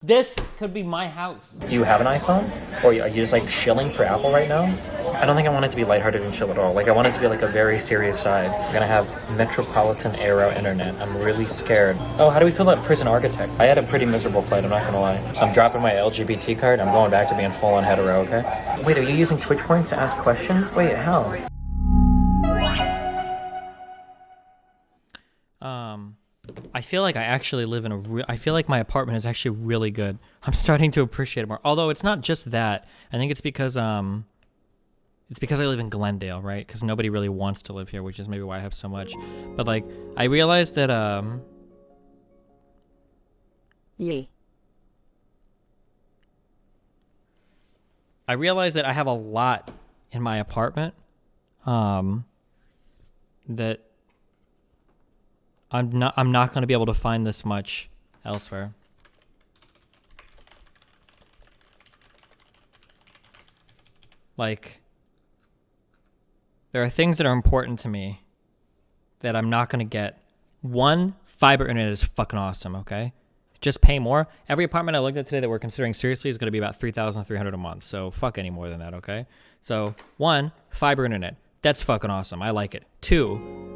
This could be my house. Do you have an iPhone? Or are you just like shilling for Apple right now? I don't think I want it to be lighthearted and chill at all. Like I want it to be like a very serious side. I'm gonna have metropolitan aero internet. I'm really scared. Oh, how do we feel about Prison Architect? I had a pretty miserable flight, I'm not gonna lie. I'm dropping my LGBT card. I'm going back to being full on hetero, okay? Wait, are you using Twitch points to ask questions? Wait, how? I feel like I actually live in I feel like my apartment is actually really good. I'm starting to appreciate it more. Although it's not just that. I think it's because I live in Glendale, right? Because nobody really wants to live here, which is maybe why I have so much. But like, I realized that Yay. I realized that I have a lot in my apartment that I'm not going to be able to find this much elsewhere. Like, there are things that are important to me that I'm not going to get. One, fiber internet is fucking awesome, okay? Just pay more. Every apartment I looked at today that we're considering seriously is going to be about $3,300 a month. So fuck any more than that, okay? So, one, fiber internet. That's fucking awesome. I like it. Two,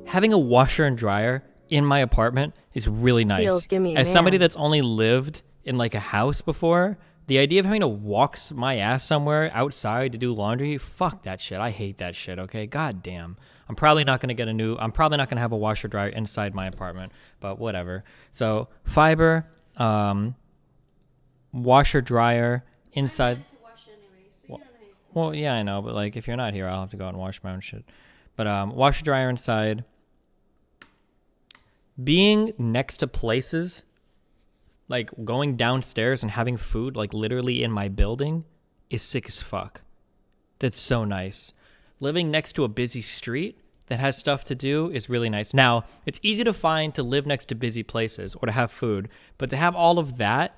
having a washer and dryer in my apartment is really nice. As somebody that's only lived in like a house before, the idea of having to walk my ass somewhere outside to do laundry, fuck that shit. I hate that shit, okay? God damn. I'm probably not going to have a washer dryer inside my apartment, but whatever. So, fiber, washer dryer inside. Well, yeah, I know, but like if you're not here, I'll have to go out and wash my own shit. But washer dryer inside. Being next to places, like going downstairs and having food, like literally in my building, is sick as fuck. That's so nice. Living next to a busy street that has stuff to do is really nice. Now, it's easy to find to live next to busy places or to have food, but to have all of that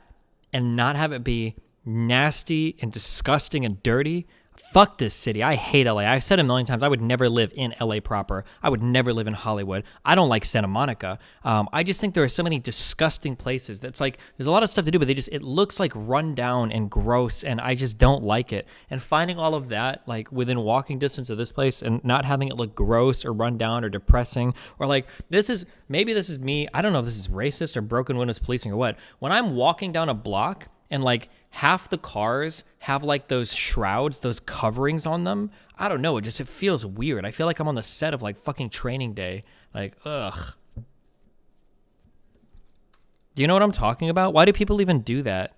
and not have it be nasty and disgusting and dirty, fuck this city. I hate LA. I've said a million times, I would never live in LA proper. I would never live in Hollywood. I don't like Santa Monica. I just think there are so many disgusting places that's like, there's a lot of stuff to do, but it looks like run down and gross, and I just don't like it. And finding all of that, like within walking distance of this place and not having it look gross or run down or depressing, or like, maybe this is me. I don't know if this is racist or broken windows policing or what. When I'm walking down a block and like half the cars have like those shrouds, those coverings on them, I don't know, it feels weird. I feel like I'm on the set of like fucking Training Day. Like, ugh. Do you know what I'm talking about? Why do people even do that?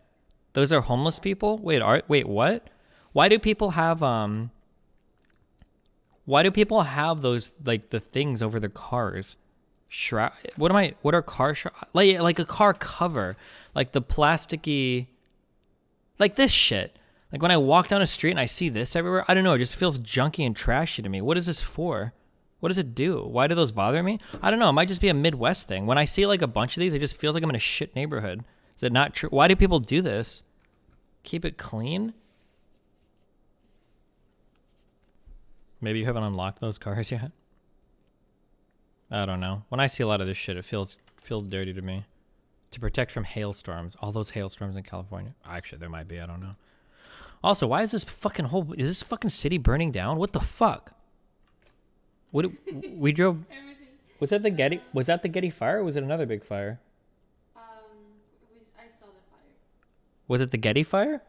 Those are homeless people? Wait, what? Why do people have those, like, the things over their cars? What are car like a car cover, like the plasticky, like this shit. Like when I walk down a street and I see this everywhere, I don't know, it just feels junky and trashy to me. What is this for? What does it do? Why do those bother me? I don't know. It might just be a Midwest thing. When I see like a bunch of these, it just feels like I'm in a shit neighborhood. Is it not true? Why do people do this? Keep it clean? Maybe you haven't unlocked those cars yet? I don't know. When I see a lot of this shit, it feels dirty to me. To protect from hailstorms. All those hailstorms in California. Actually, there might be. I don't know. Also, why is this fucking city burning down? What the fuck? What we drove? Was that the Getty fire? Or was it another big fire? I saw the fire. Was it the Getty fire?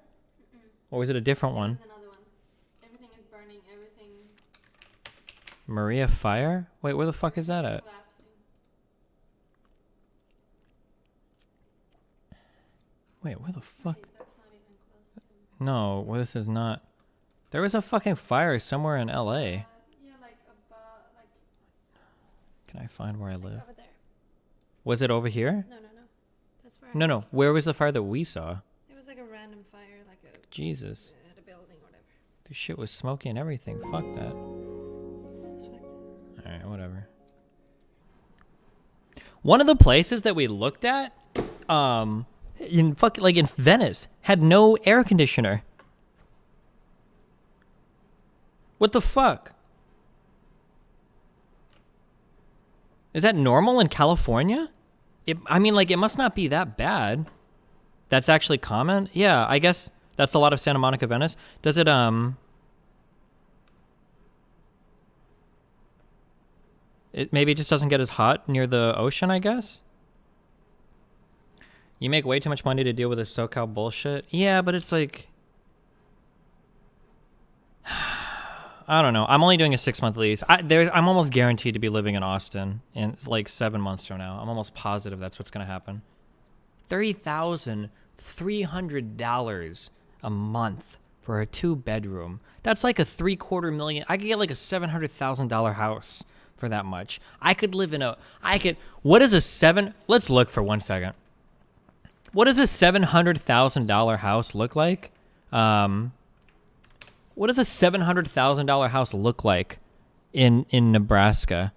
Or was it a different one? Another one. Everything is burning. Everything. Maria fire? Wait, where the fuck is that at? Collapsing. Wait, where the fuck? Wait, that's not even close to him. No, well, this is not. There was a fucking fire somewhere in LA. Yeah, like above, like. Can I find where I live? Over there. Was it over here? No. That's where. No. Where was the fire that we saw? It was like a random fire, like a. Jesus. At a building, or whatever. This shit was smoky and everything. Fuck that. It's fucked. Alright, whatever. One of the places that we looked at, in Venice, had no air conditioner. What the fuck? Is that normal in California? It must not be that bad. That's actually common? Yeah, I guess that's a lot of Santa Monica, Venice. Does it, it maybe just doesn't get as hot near the ocean, I guess? You make way too much money to deal with this SoCal bullshit. Yeah, but it's like... I don't know. I'm only doing a 6-month lease. I'm almost guaranteed to be living in Austin in like 7 months from now. I'm almost positive that's what's going to happen. $30,300 a month for a 2-bedroom. That's like a $750,000. I could get like a $700,000 house for that much. I could live in a... What is a Let's look for 1 second. What does a $700,000 house look like? What does a $700,000 house look like in Nebraska?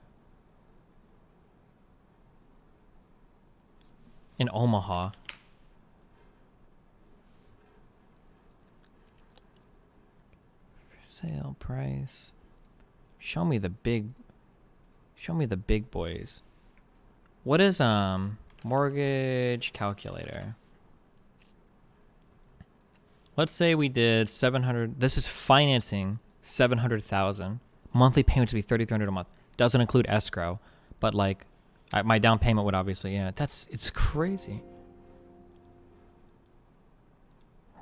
In Omaha. For sale price. Show me the big boys. What is mortgage calculator? Let's say we did 700. This is financing 700,000. Monthly payments would be $3,300 a month. Doesn't include escrow, but like my down payment would obviously. Yeah, it's crazy.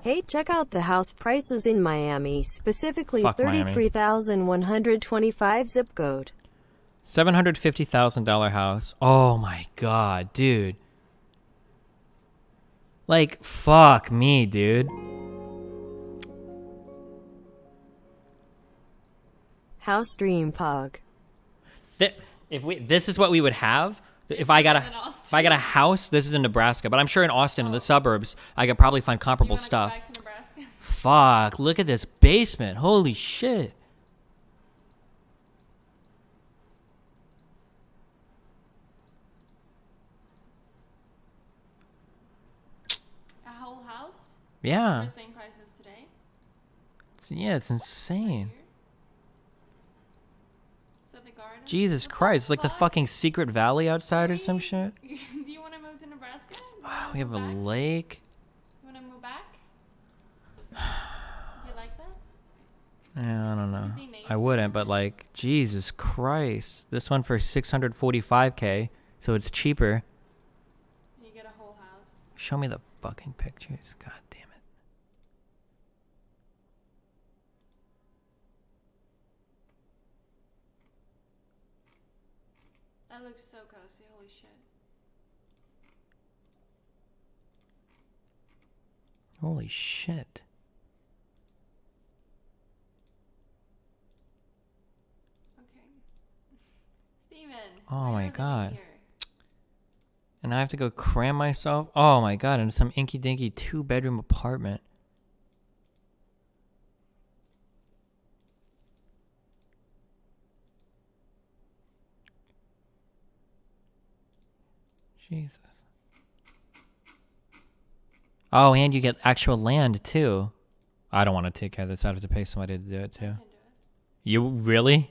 Hey, check out the house prices in Miami, specifically Fuck Miami. 33,125 zip code. $750,000 house. Oh my god, dude. Like fuck me, dude. House dream pug. This is what we would have if I got a house. This is in Nebraska, but I'm sure in Austin in the suburbs I could probably find comparable stuff. Go back to Nebraska? Fuck! Look at this basement. Holy shit! A whole house? Yeah. For the same price as today? It's insane. Is that the garden? Jesus What the Christ! It's like the fuck? fucking secret valley outside or some shit. Do you want to move to Nebraska? We have a lake. You want to move back? Do you like that? Yeah, I don't know. see neighbours? I wouldn't, but like, Jesus Christ. This one for $645K, so it's cheaper. You get a whole house. Show me the fucking pictures. God damn it. That looks so cozy. Holy shit. Holy shit. Okay. Steven. Oh why my are you God. here? And I have to go cram myself. Oh my god, into some inky dinky 2-bedroom apartment. Jesus. Oh, and you get actual land too. I don't want to take care of this. I have to pay somebody to do it too. Can do it. You really?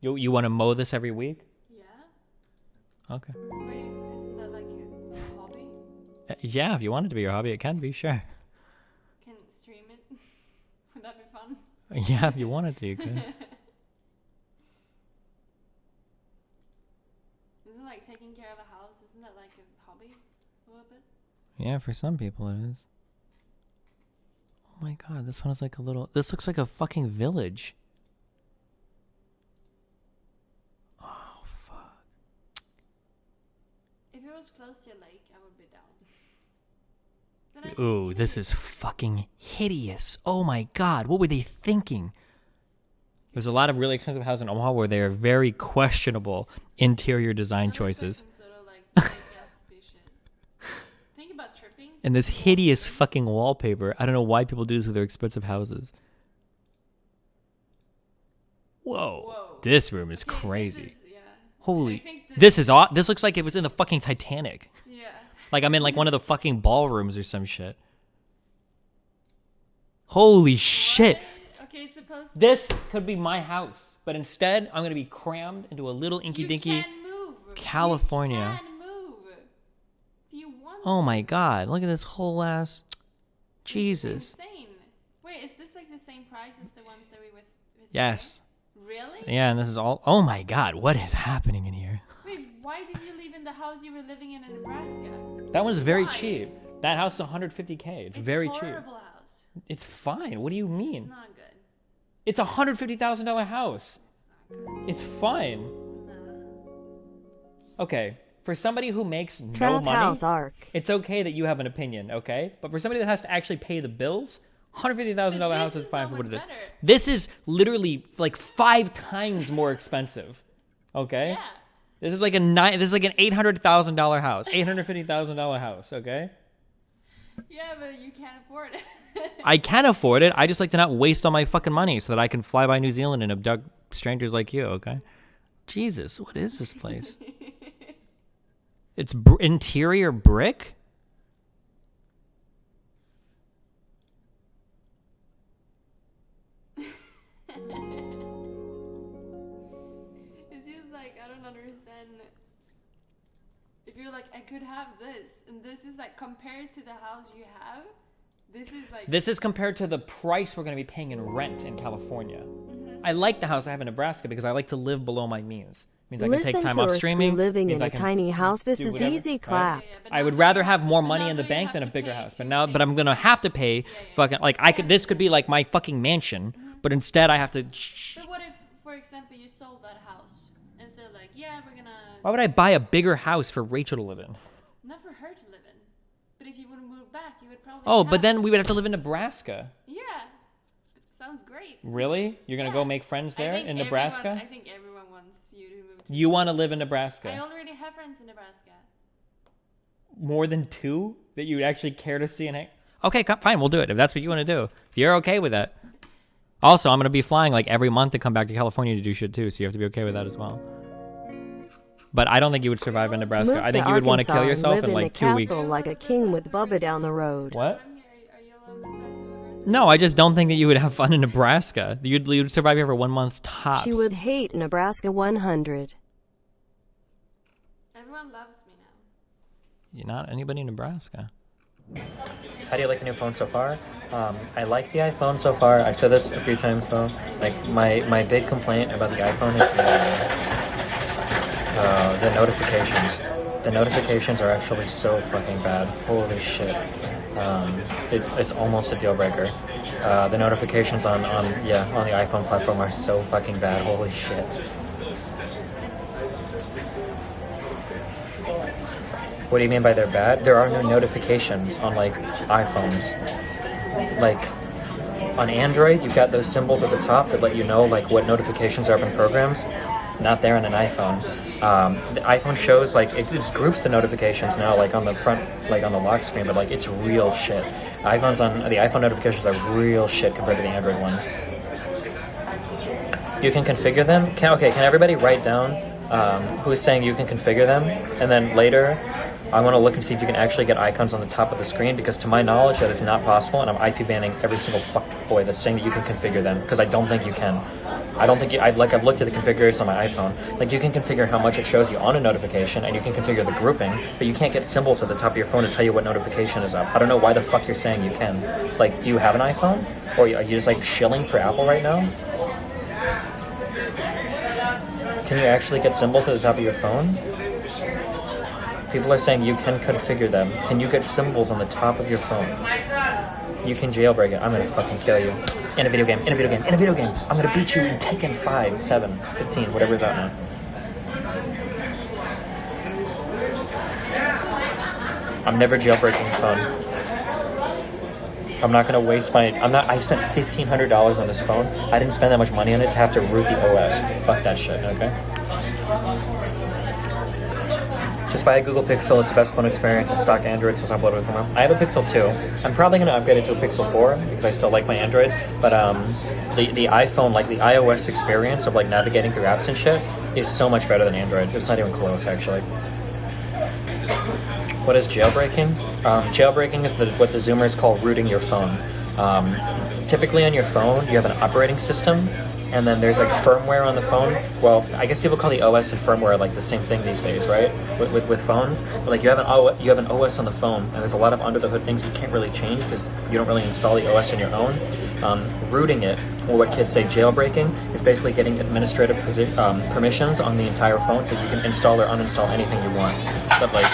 Yeah. You want to mow this every week? Yeah. Okay. Wait, isn't that like a hobby? Yeah, if you want it to be your hobby, it can be, sure. Can stream it? Would that be fun? Yeah, if you wanted to, you could. Isn't like taking care of a house, isn't that like a hobby? A little bit? Yeah, for some people it is. Oh my god, this one is like a little... This looks like a fucking village. Oh, fuck. If it was close to a lake, I would be down. Then I can Ooh, see this it. is fucking hideous. Oh my god, what were they thinking? There's a lot of really expensive houses in Omaha where they are very questionable interior design That looks like choices. some sort of like Gatsby shit. Think about tripping. And this hideous fucking wallpaper. I don't know why people do this with their expensive houses. Whoa. Whoa. This room is Okay, crazy. This is, yeah. I Holy. think This is aw- This looks like it was in the fucking Titanic. Yeah. Like I'm in like one of the fucking ballrooms or some shit. Holy shit. What? Okay, it's supposed to... This could be my house, but instead I'm going to be crammed into a little inky You dinky. can move. California. You can move. If you want Oh my god, look at this whole ass. Jesus. Insane. Wait, is this like the same price as the ones that we was visiting? Yes. Really? Yeah, and this is all. Oh my god, what is happening in here? Wait, why did you live in the house you were living in Nebraska? That one's very Why? cheap. That house is 150K. It's very a cheap. horrible house. It's fine. What do you mean? It's not good. It's a $150,000 house. It's fine. No. Okay, for somebody who makes no Trap money, House Arc. it's okay that you have an opinion, okay? But for somebody that has to actually pay the bills, $150,000 But house this is is fine so for what it much is. better. This is literally like 5 times more expensive. Okay? Yeah. This is like an $800,000 house, $850,000 house, okay? Yeah, but you can't afford it. I can afford it. I just like to not waste all my fucking money so that I can fly by New Zealand and abduct strangers like you, okay? Jesus, what is this place? It's interior brick? It's just like, I don't understand. If you're like, I could have this, and this is like, compared to the house you have, this is like... This is compared to the price we're going to be paying in rent in California. I like the house I have in Nebraska because I like to live below my means. Means I can Listen take time to off her streaming. screw living means in I a can tiny house. This do is whatever, easy right? clap. but I now would you rather have- have more but money now in the you bank have than a to bigger pay house. two But I'm things. gonna have to pay fucking like I could. This could be like my fucking mansion, but instead I have to. But what if, for example, you sold that house and said like, yeah, we're gonna... Why would I buy a bigger house for Rachel to live in? Not for her to live in. But if you would move back, you would probably... Oh, have... but then we would have to live in Nebraska. Yeah. Sounds great. Really? You're gonna Yeah. go make friends there in Nebraska? I think everyone wants you to move to... You want to live in I Nebraska? already have friends in Nebraska. More than 2 that you would actually care to see and hang? Okay, fine, we'll do it if that's what you want to do. If you're okay with that. Also, I'm gonna be flying like every month to come back to California to do shit too, so you have to be okay with that as well. But I don't think you would survive in Nebraska. Move I to think you would want to Arkansas kill and yourself live in in like a 2 weeks. castle like a king with Bubba down the road. What? I'm here. Are you allowed to pass the Nebraska? No, I just don't think that you would have fun in Nebraska. You'd survive here for 1 month tops. She would hate Nebraska 100. Everyone loves me now. You're not anybody in Nebraska. How do you like the new phone so far? I like the iPhone so far. I've said this a few times though. Like my big complaint about the iPhone is the notifications. The notifications are actually so fucking bad. Holy shit. It's almost a deal breaker. The notifications on the iPhone platform are so fucking bad. Holy shit. What do you mean by they're bad? There are no notifications on like iPhones. Like on Android, you've got those symbols at the top that let you know like what notifications are up in programs. Not there on an iPhone. The iPhone shows like it just groups the notifications now, like on the front, like on the lock screen, but like it's real shit. The iPhone notifications are real shit compared to the Android ones. You can configure them. Can everybody write down who's saying you can configure them, and then later I want to look and see if you can actually get icons on the top of the screen, because to my knowledge that is not possible, and I'm IP banning every single fuckboy that's saying that you can configure them, because I don't think you can. I don't think I've looked at the configurators on my iPhone. Like you can configure how much it shows you on a notification, and you can configure the grouping, but you can't get symbols at the top of your phone to tell you what notification is up. I don't know why the fuck you're saying you can. Like, do you have an iPhone, or are you just like shilling for Apple right now? Can you actually get symbols at the top of your phone? People are saying you can configure them. Can you get symbols on the top of your phone? You can jailbreak it. I'm gonna fucking kill you. In a video game, in a video game, in a video game. I'm gonna beat you in Tekken 5, 7, 15, whatever is out now. I'm never jailbreaking the phone. I'm not gonna waste I spent $1,500 on this phone. I didn't spend that much money on it to have to root the OS. Fuck that shit, okay? Just buy a Google Pixel, it's the best phone experience, it's stock Android, so it's not bloated from I have a Pixel 2. I'm probably going to upgrade it to a Pixel 4, because I still like my Android, but the iPhone, like the iOS experience of like navigating through apps and shit, is so much better than Android. It's not even close, actually. What is jailbreaking? Jailbreaking is what the Zoomers call rooting your phone. Typically on your phone, you have an operating system, and then there's like firmware on the phone. Well, I guess people call the OS and firmware like the same thing these days, right? With phones, but like you have an OS on the phone, and there's a lot of under the hood things you can't really change because you don't really install the OS on your own. Rooting it, or what kids say jailbreaking, is basically getting administrative permissions on the entire phone so you can install or uninstall anything you want. But like,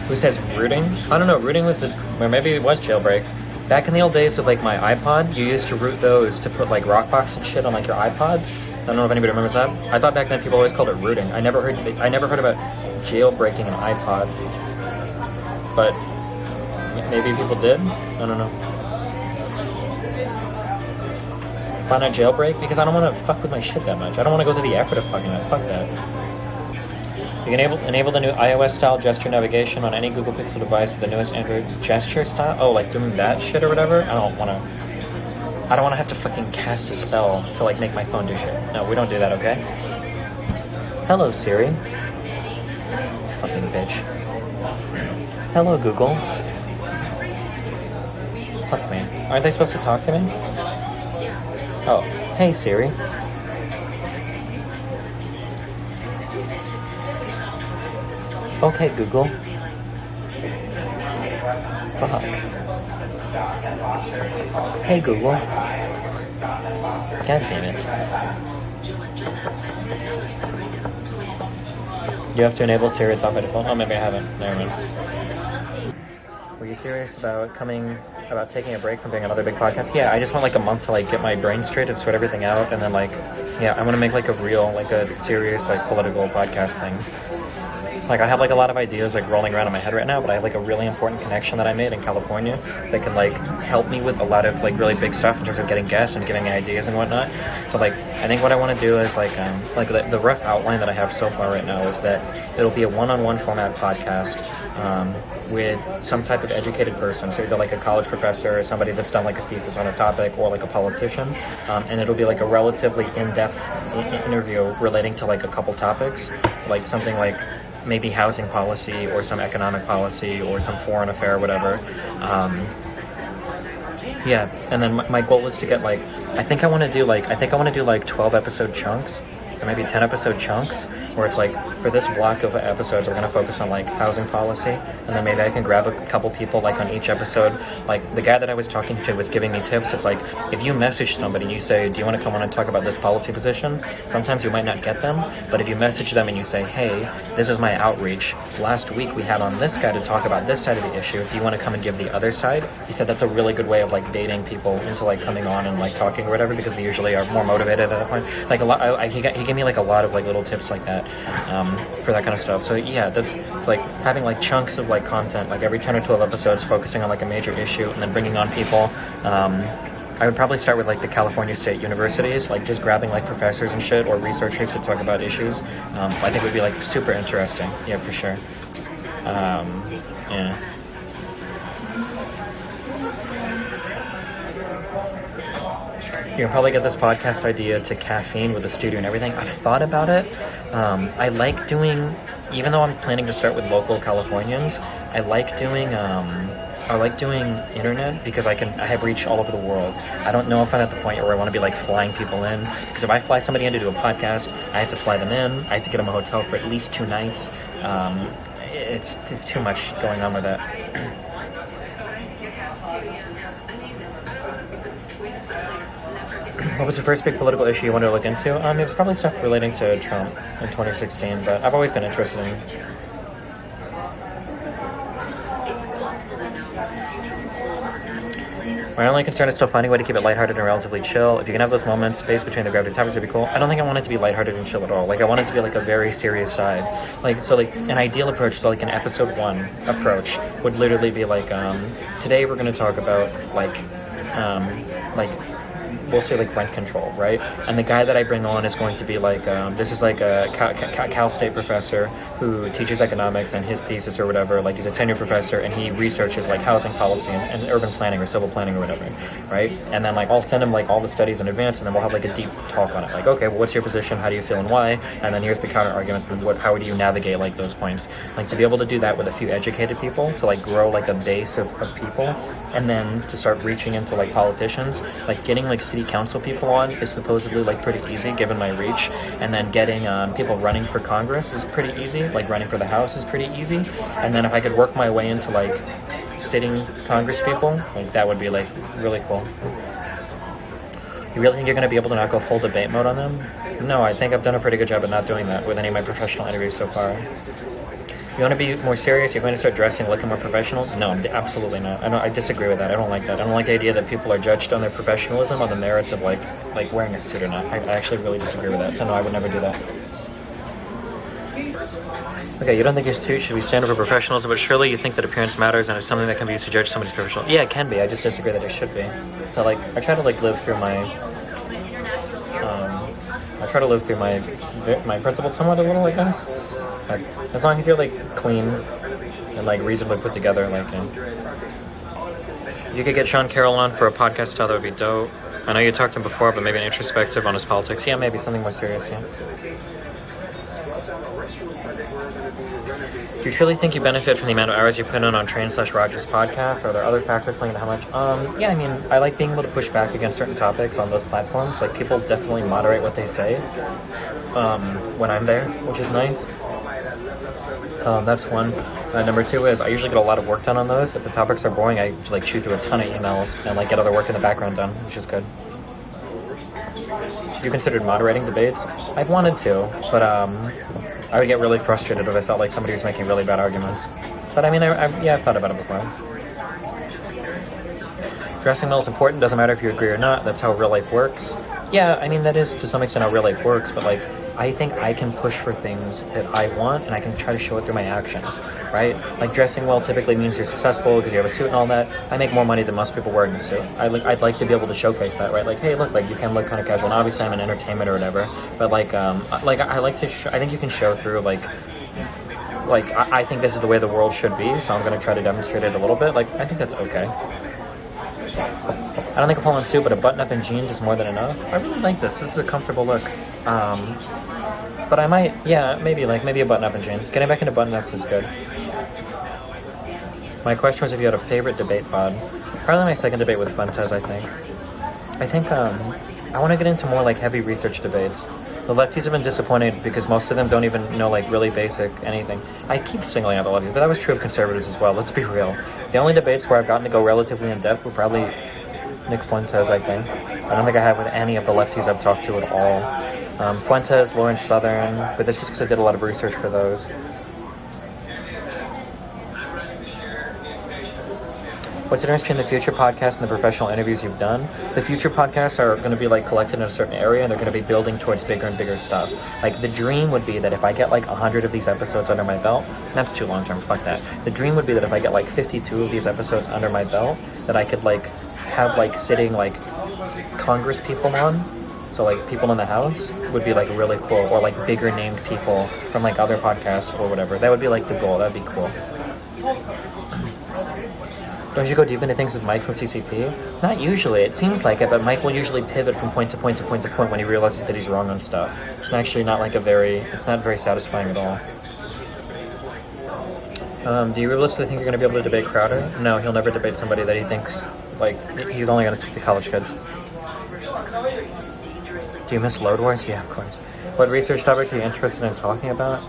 who says rooting? I don't know. Rooting was or maybe it was jailbreak. Back in the old days with like my iPod, you used to root those to put like Rockbox and shit on like your iPods. I don't know if anybody remembers that. I thought back then people always called it rooting. I never heard about jailbreaking an iPod, but maybe people did. I don't know. Why not jailbreak? Because I don't want to fuck with my shit that much. I don't want to go through the effort of fucking it. Fuck that. You can enable the new iOS-style gesture navigation on any Google Pixel device with the newest Android gesture style. Oh, like doing that shit or whatever? I don't want to have to fucking cast a spell to like make my phone do shit. No, we don't do that, okay? Hello, Siri. You fucking bitch. Hello, Google. Fuck me. Aren't they supposed to talk to me? Oh, hey, Siri. Okay, Google. Fuck. Hey, Google. God damn it. You have to enable Siri to talk by default. Oh, maybe I haven't. Never mind. Were you serious about taking a break from doing another big podcast? Yeah, I just want like a month to like get my brain straight and sort everything out, and then like, yeah, I want to make like a serious like political podcast thing. Like, I have, like, a lot of ideas, like, rolling around in my head right now, but I have, like, a really important connection that I made in California that can, like, help me with a lot of, like, really big stuff in terms of getting guests and giving me ideas and whatnot. So, like, I think what I want to do is, like the rough outline that I have so far right now is that it'll be a one-on-one format podcast with some type of educated person, so either, like, a college professor or somebody that's done, like, a thesis on a topic, or, like, a politician, and it'll be, like, a relatively in-depth interview relating to, like, a couple topics, like, something like maybe housing policy or some economic policy or some foreign affair or whatever. Yeah, and then my goal is to get like, I think I want to do like 12 episode chunks, or maybe 10 episode chunks, where it's like, for this block of episodes, we're going to focus on like housing policy, and then maybe I can grab a couple people like on each episode. Like the guy that I was talking to was giving me tips. It's like, if you message somebody and you say, do you want to come on and talk about this policy position? Sometimes you might not get them, but if you message them and you say, hey, this is my outreach. Last week we had on this guy to talk about this side of the issue. Do you want to come and give the other side? He said that's a really good way of like baiting people into like coming on and like talking or whatever, because they usually are more motivated at that point. Like a lot, he gave me like a lot of like little tips like that. For that kind of stuff. So yeah, that's like having like chunks of like content, like every 10 or 12 episodes focusing on like a major issue, and then bringing on people. I would probably start with like the California State Universities, like just grabbing like professors and shit or researchers to talk about issues. I think it would be like super interesting. Yeah, for sure. Yeah. You'll probably get this podcast idea to caffeine with the studio and everything. I've thought about it. I like doing, even though I'm planning to start with local Californians, I like doing internet because I have reach all over the world. I don't know if I'm at the point where I want to be like flying people in, because if I fly somebody in to do a podcast, I have to fly them in. I have to get them a hotel for at least 2 nights. It's too much going on with that. What was the first big political issue you wanted to look into? It was probably stuff relating to Trump in 2016, but I've always been interested in. My only concern is still finding a way to keep it lighthearted and relatively chill. If you can have those moments, space between the gravity topics would be cool. I don't think I want it to be lighthearted and chill at all. Like, I want it to be like a very serious side. Like, so like an ideal approach, so like an episode 1 approach would literally be like, today we're going to talk about like we'll say like rent control, right? And the guy that I bring on is going to be like, this is like a Cal State professor who teaches economics, and his thesis or whatever, like he's a tenured professor and he researches like housing policy and urban planning or civil planning or whatever, right? And then like I'll send him like all the studies in advance, and then we'll have like a deep talk on it. Like, okay, well, what's your position? How do you feel and why? And then here's the counter arguments and how do you navigate like those points? Like to be able to do that with a few educated people, to like grow like a base of people, and then to start reaching into like politicians, like getting like city council people on is supposedly like pretty easy given my reach, and then getting people running for Congress is pretty easy. Like running for the House is pretty easy, and then if I could work my way into like sitting Congress people, like that would be like really cool. You really think you're going to be able to not go full debate mode on them? No, I think I've done a pretty good job at not doing that with any of my professional interviews so far. You want to be more serious? You're going to start dressing, looking more professional? No, absolutely not. I disagree with that. I don't like that. I don't like the idea that people are judged on their professionalism on the merits of like wearing a suit or not. I actually really disagree with that. So no, I would never do that. Okay, you don't think your suit should be standard for professionalism, but surely you think that appearance matters and it's something that can be used to judge somebody's professional. Yeah, it can be. I just disagree that it should be. So like, I try to like live through my my principles somewhat a little, I guess. Like, as long as you're like clean and like reasonably put together, like. You could get Sean Carroll on for a podcast style, that would be dope. I know you talked to him before, but maybe an introspective on his politics. Yeah, maybe something more serious. Yeah. Do you truly think you benefit from the amount of hours you put in on Train/Rogers podcast? Or are there other factors playing into how much? Yeah, I mean, I like being able to push back against certain topics on those platforms. Like, people definitely moderate what they say when I'm there, which is nice. That's one. Number two is I usually get a lot of work done on those. If the topics are boring, I like shoot through a ton of emails and like get other work in the background done, which is good. You considered moderating debates? I've wanted to, but I would get really frustrated if I felt like somebody was making really bad arguments. But I mean, I've thought about it before. Dressing well is important, doesn't matter if you agree or not, that's how real life works. Yeah, I mean, that is to some extent how real life works, but like, I think I can push for things that I want, and I can try to show it through my actions, right? Like, dressing well typically means you're successful because you have a suit and all that. I make more money than most people wearing a suit. I'd like to be able to showcase that, right? Like, hey, look, like, you can look kind of casual, and obviously I'm in entertainment or whatever, but like I like to, I think you can show through, I think this is the way the world should be, so I'm going to try to demonstrate it a little bit. Like, I think that's okay. I don't think a full-on suit, but a button-up and jeans is more than enough. I really like this. This is a comfortable look. But I might, yeah, maybe a button-up and jeans. Getting back into button-ups is good. My question was if you had a favorite debate pod. Probably my second debate with Fuentes, I think I want to get into more like heavy research debates. The lefties have been disappointed because most of them don't even know like really basic anything. I keep singling out the lefties, but that was true of conservatives as well. Let's be real. The only debates where I've gotten to go relatively in depth were probably Nick Fuentes, I think. I don't think I have with any of the lefties I've talked to at all. Fuentes, Lawrence Southern, but that's just because I did a lot of research for those. What's the difference between the future podcast and the professional interviews you've done? The future podcasts are going to be like collected in a certain area, and they're going to be building towards bigger and bigger stuff. Like, the dream would be that if I get like 100 of these episodes under my belt, that's too long term, fuck that. The dream would be that if I get like 52 of these episodes under my belt, that I could like have like sitting like Congress people on. So like people in the House would be like really cool, or like bigger named people from like other podcasts or whatever. That would be like the goal. That'd be cool. Don't you go deep into things with Mike from CCP? Not usually. It seems like it, but Mike will usually pivot from point to point to point to point when he realizes that he's wrong on stuff. It's actually not like it's not very satisfying at all. Do you realistically think you're going to be able to debate Crowder? No, he'll never debate somebody that he thinks, like, he's only going to stick to college kids. Do you miss Load Wars? Yeah, of course. What research topics are you interested in talking about?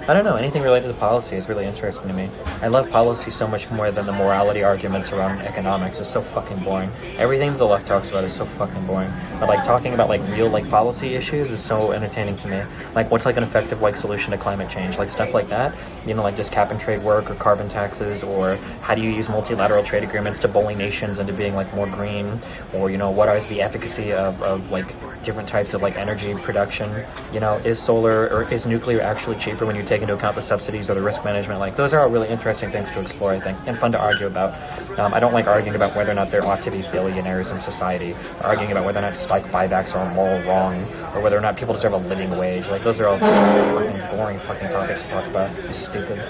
I don't know. Anything related to policy is really interesting to me. I love policy so much more than the morality arguments around economics. It's so fucking boring. Everything the left talks about is so fucking boring. But like talking about like real like policy issues is so entertaining to me. Like, what's like an effective like solution to climate change? Like stuff like that. You know, like does cap and trade work, or carbon taxes, or how do you use multilateral trade agreements to bully nations into being like more green? Or, you know, what is the efficacy of like different types of like energy production? You know, is solar or is nuclear actually cheaper when you take into account the subsidies or the risk management? Like, those are all really interesting things to explore, I think, and fun to argue about. I don't like arguing about whether or not there ought to be billionaires in society, or arguing about whether or not stock buybacks are moral wrong, or whether or not people deserve a living wage. Like, those are all fucking boring fucking topics to talk about. It's stupid.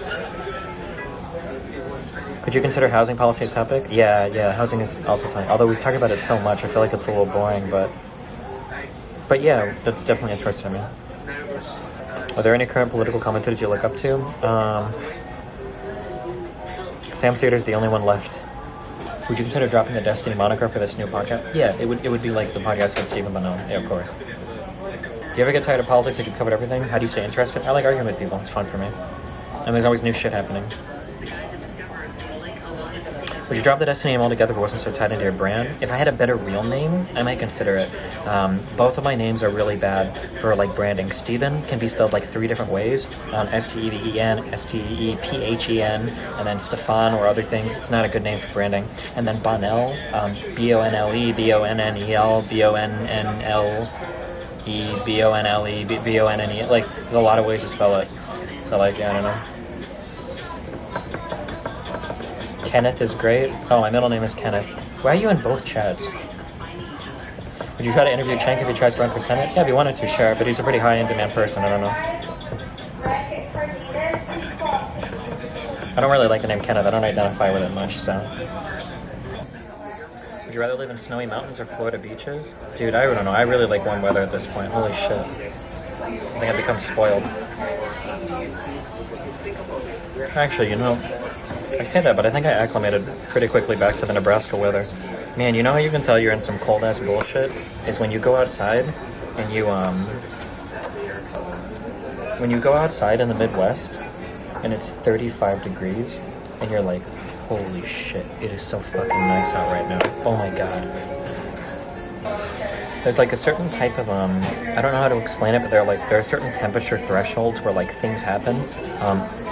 Could you consider housing policy a topic? Yeah, housing is also something. Although we've talked about it so much, I feel like it's a little boring, but yeah, that's definitely interesting to me. Are there any current political commentators you look up to? Sam Seder's the only one left. Would you consider dropping the Destiny moniker for this new podcast? Yeah, it would be like the podcast with Stephen Bannon. Yeah, of course. Do you ever get tired of politics if you covered everything? How do you stay interested? I like arguing with people. It's fun for me. And there's always new shit happening. Would you drop the Destiny name altogether if it wasn't so tied into your brand? If I had a better real name, I might consider it. Both of my names are really bad for like branding. Steven can be spelled like 3 different ways. S-T-E-V-E-N, S-T-E-P-H-E-N, and then Stefan or other things. It's not a good name for branding. And then Bonnell, B-O-N-L-E, B-O-N-N-E-L, B-O-N-N-L-E, B-O-N-L-E, B-O-N-N-E. Like, there's a lot of ways to spell it. So like, yeah, I don't know. Kenneth is great. Oh, my middle name is Kenneth. Why are you in both chats? Would you try to interview Cenk if he tries to run for Senate? Yeah, if he wanted to, sure, but he's a pretty high in-demand person, I don't know. I don't really like the name Kenneth, I don't identify with it much, so. Would you rather live in snowy mountains or Florida beaches? Dude, I don't know, I really like warm weather at this point, holy shit. I think I've become spoiled. Actually, you know, I say that, but I think I acclimated pretty quickly back to the Nebraska weather. Man, you know how you can tell you're in some cold-ass bullshit? Is when you go outside and you, when you go outside in the Midwest and it's 35 degrees and you're like, holy shit, it is so fucking nice out right now. Oh my god. There's like a certain type of, I don't know how to explain it, but there are certain temperature thresholds where like things happen.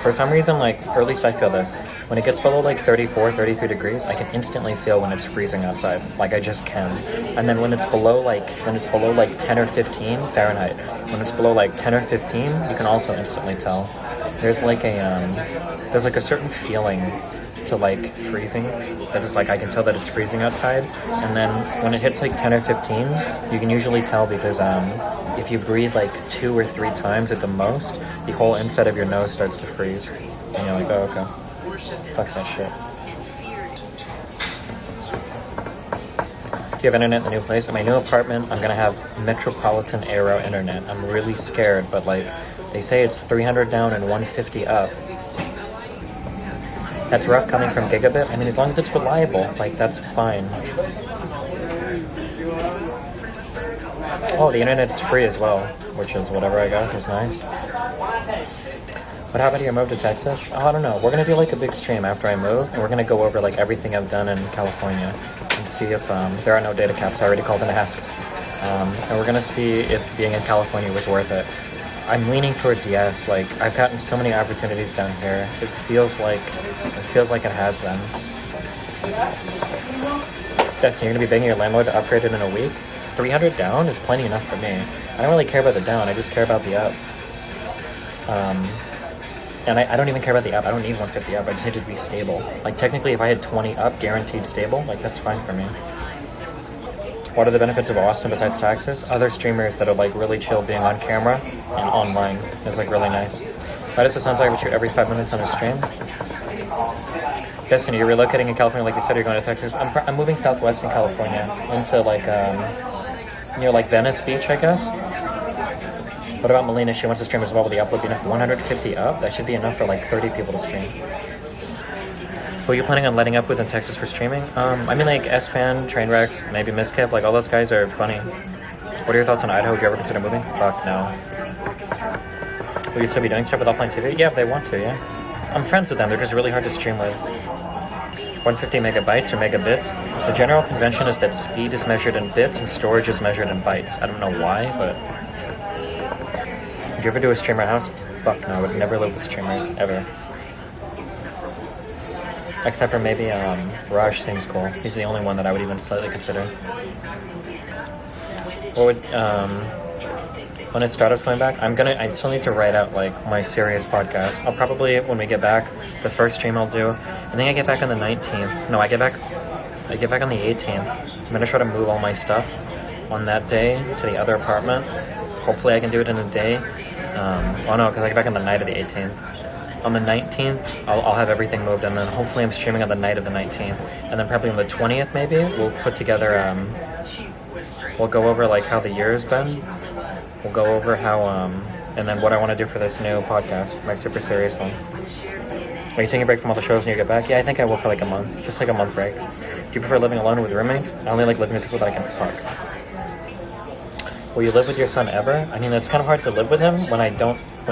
For some reason, like, or at least I feel this, when it gets below like 34, 33 degrees, I can instantly feel when it's freezing outside. Like, I just can. And then when it's below like 10 or 15 Fahrenheit, when it's below like 10 or 15, you can also instantly tell. There's like a certain feeling to like freezing that is like, I can tell that it's freezing outside. And then when it hits like 10 or 15, you can usually tell because if you breathe like 2 or 3 times at the most, the whole inside of your nose starts to freeze. And you're like, oh, okay. Fuck that shit. Do you have internet in the new place? In my new apartment, I'm gonna have metropolitan aero internet. I'm really scared, but like, they say it's 300 down and 150 up. That's rough coming from gigabit. I mean, as long as it's reliable, like, that's fine. Oh, the internet is free as well, which is whatever I got is nice. What happened to your move to Texas? Oh, I don't know. We're going to do like a big stream after I move, and we're going to go over like everything I've done in California and see if there are no data caps. I already called and asked. And we're going to see if being in California was worth it. I'm leaning towards yes. Like, I've gotten so many opportunities down here. It feels like it has been. Destiny, you're gonna be begging your landlord to upgrade it in a week? 300 down is plenty enough for me. I don't really care about the down. I just care about the up. And I don't even care about the up. I don't need 150 up. I just need it to be stable. Like, technically, if I had 20 up, guaranteed stable, like, that's fine for me. What are the benefits of Austin besides taxes? Other streamers that are like really chill being on camera and online is like really nice. Why does it sound like we shoot every 5 minutes on a stream? Destiny, you're relocating in California like you said you're going to Texas. I'm moving southwest in California into like near like Venice Beach, I guess. What about Melina? She wants to stream as well. Will the upload be enough? 150 up? That should be enough for like 30 people to stream. Who are you planning on letting up with in Texas for streaming? I mean, like S-Fan, Trainwrecks, maybe Miskev, like all those guys are funny. What are your thoughts on Idaho? Would you ever consider moving? Fuck no. Will you still be doing stuff with offline TV? Yeah, if they want to, yeah. I'm friends with them, they're just really hard to stream with. 150 megabytes or megabits. The general convention is that speed is measured in bits and storage is measured in bytes. I don't know why, but... Did you ever do a streamer house? Fuck no, I would never live with streamers, ever. Except for maybe Raj seems cool. He's the only one that I would even slightly consider. What would when is startups coming back? I still need to write out like my serious podcast. I'll probably, when we get back, the first stream I'll do. I think I get back on the 19th. No, I get back on the 18th. I'm gonna try to move all my stuff on that day to the other apartment. Hopefully I can do it in a day. Oh no, because I get back on the night of the 18th. On the 19th, I'll have everything moved, and then hopefully I'm streaming on the night of the 19th. And then probably on the 20th, maybe, we'll put together, we'll go over, like, how the year has been. We'll go over how, and then what I want to do for this new podcast, my super serious one. Are you taking a break from all the shows when you get back? Yeah, I think I will for like a month. Just like a month break. Do you prefer living alone or with roommates? I only like living with people that I can fuck. Will you live with your son ever? I mean, it's kind of hard to live with him when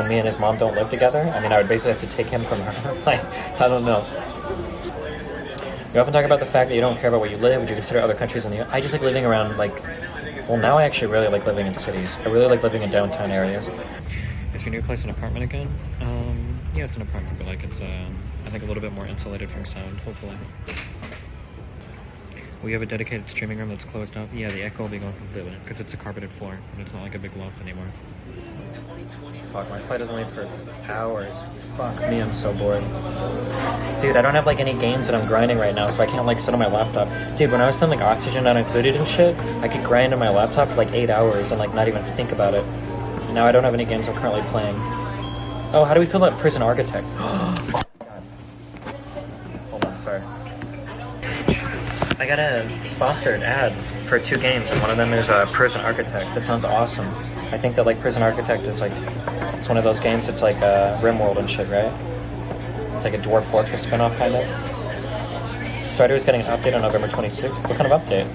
me and his mom don't live together. I mean, I would basically have to take him from her. Like, I don't know. You often talk about the fact that you don't care about where you live. Would you consider other countries in the U.S.? I just like living around, like, well, now I actually really like living in cities. I really like living in downtown areas. Is your new place an apartment again? Yeah, it's an apartment, but like it's, I think a little bit more insulated from sound, hopefully. We have a dedicated streaming room that's closed up. Yeah, the echo will be going completely because it's a carpeted floor and it's not like a big loft anymore. Fuck, my flight is only for hours. Fuck me, I'm so bored. Dude, I don't have like any games that I'm grinding right now, so I can't like sit on my laptop. Dude, when I was done like Oxygen Not Included and shit, I could grind on my laptop for like 8 hours and like not even think about it. Now I don't have any games I'm currently playing. Oh, how do we feel about Prison Architect? God. Hold on, sorry. I got a sponsored ad for 2 games, and one of them is Prison Architect. That sounds awesome. I think that like Prison Architect is like, it's one of those games, it's like RimWorld and shit, right? It's like a Dwarf Fortress spinoff kind of. Stardew is getting an update on November 26th. What kind of update?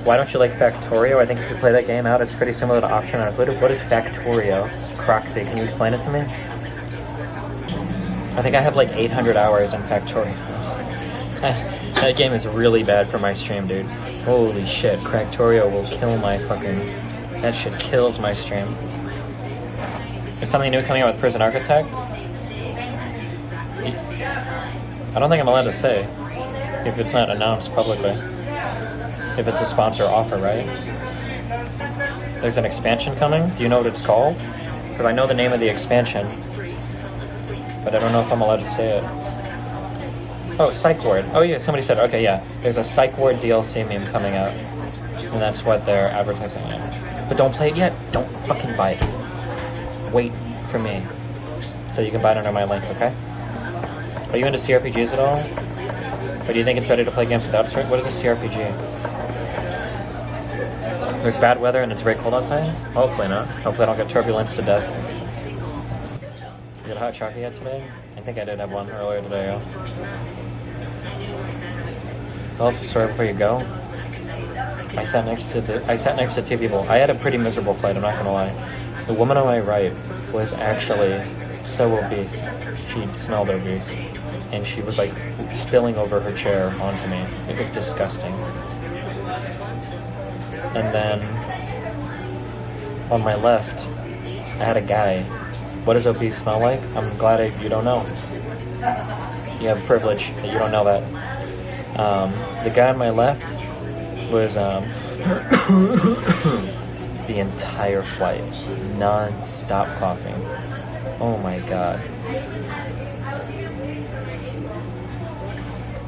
Why don't you like Factorio? I think you should play that game out. It's pretty similar to Option Not Included. What is Factorio? Croxy, can you explain it to me? I think I have like 800 hours in Factorio. That game is really bad for my stream, dude. Holy shit, Cractorio will kill my fucking... That shit kills my stream. Is something new coming out with Prison Architect? I don't think I'm allowed to say if it's not announced publicly. If it's a sponsor offer, right? There's an expansion coming? Do you know what it's called? Because I know the name of the expansion, but I don't know if I'm allowed to say it. Oh, Psych Ward. Oh yeah, somebody said, okay, yeah. There's a Psych Ward DLC meme coming out, and that's what they're advertising it. But don't play it yet. Don't fucking buy it. Wait for me, so you can buy it under my link, okay? Are you into CRPGs at all? Or do you think it's better to play games without strike? What is a CRPG? There's bad weather and it's very cold outside? Hopefully not. Hopefully I don't get turbulence to death. You got a hot chocolate yet today? I think I did have one earlier today, yeah. Tell us a story before you go. I sat next to 2 people. I had a pretty miserable flight, I'm not gonna lie. The woman on my right was actually so obese. She smelled obese. And she was like spilling over her chair onto me. It was disgusting. And then on my left, I had a guy. What does obese smell like? I'm glad you don't know. You have privilege that you don't know that. The guy on my left was the entire flight, non-stop coughing. Oh my god.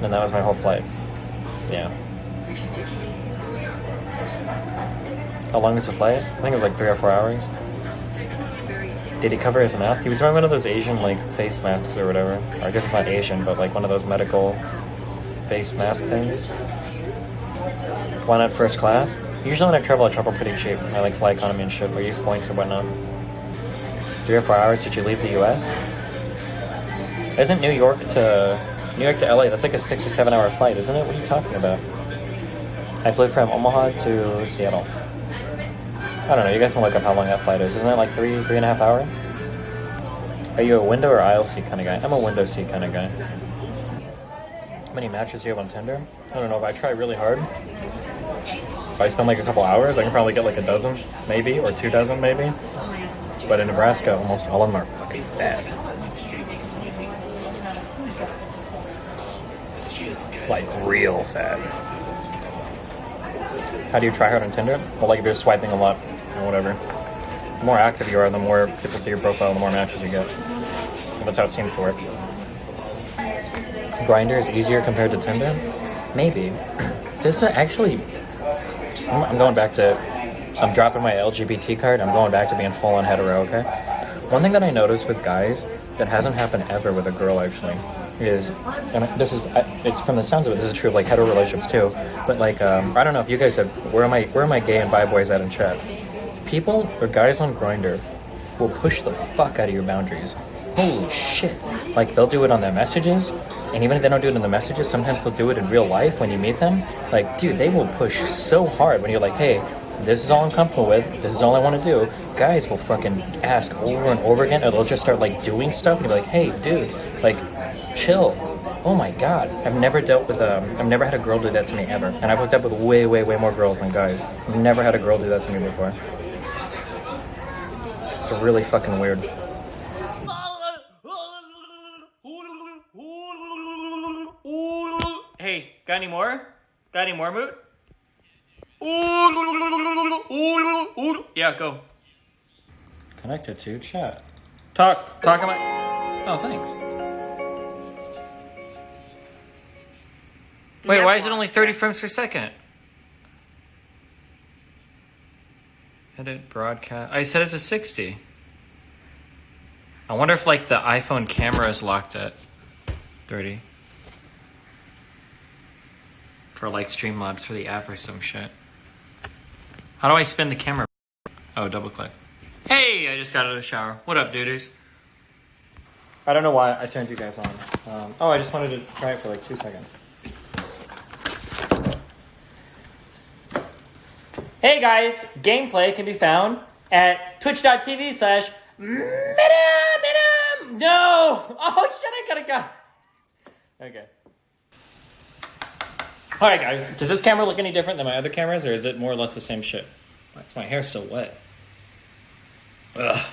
And that was my whole flight. Yeah. How long was the flight? I think it was like 3 or 4 hours. Did he cover his mouth? He was wearing one of those Asian like face masks or whatever. Or I guess it's not Asian, but like one of those medical face mask things. Why not first class? Usually when I travel pretty cheap. I like fly economy and shit, or use points or whatnot. 3 or 4 hours, did you leave the US? Isn't New York to LA, that's like a 6 or 7 hour flight, isn't it? What are you talking about? I flew from Omaha to Seattle. I don't know, you guys can look up how long that flight is. Isn't it like 3.5 hours? Are you a window or aisle seat kind of guy? I'm a window seat kind of guy. How many matches do you have on Tinder? I don't know, if I try really hard, if I spend like a couple hours, I can probably get like a dozen, maybe, or 2 dozen maybe. But in Nebraska, almost all of them are fucking bad. Like real fat. How do you try hard on Tinder? Well, like if you're swiping a lot or whatever. The more active you are, the more people see your profile, the more matches you get. And that's how it seems to work. Grindr is easier compared to Tinder? Maybe. This is actually... I'm going back to... I'm dropping my LGBT card. I'm going back to being full-on hetero, okay? One thing that I noticed with guys that hasn't happened ever with a girl, actually, is, and this is, it's from the sounds of it, this is true of like hetero relationships too, but like, I don't know if you guys have, where are my gay and bi boys at in chat? People or guys on Grindr will push the fuck out of your boundaries. Holy shit. Like, they'll do it on their messages, and even if they don't do it in the messages, sometimes they'll do it in real life when you meet them. Like, dude, they will push so hard when you're like, hey, this is all I'm comfortable with, this is all I want to do. Guys will fucking ask over and over again, or they'll just start, like, doing stuff, and you'll be like, hey, dude, like, chill. Oh my god. I've never had a girl do that to me ever. And I've hooked up with way, way, way more girls than guys. I've never had a girl do that to me before. It's really fucking weird. Hey, got any more? Got any more, Moot? Yeah, go. Connected to chat. Talk on my... Oh, thanks. Wait, why is it only 30 frames per second? Edit broadcast. I set it to 60. I wonder if, like, the iPhone camera is locked at 30. For, like, Streamlabs for the app or some shit. How do I spin the camera? Oh, double click. Hey, I just got out of the shower. What up, dudes? I don't know why I turned you guys on. I just wanted to try it for like 2 seconds. Hey guys, gameplay can be found at twitch.tv/minimum. No! Oh shit, I gotta go. Okay. Alright guys, does this camera look any different than my other cameras, or is it more or less the same shit? Why is my hair still wet? Ugh.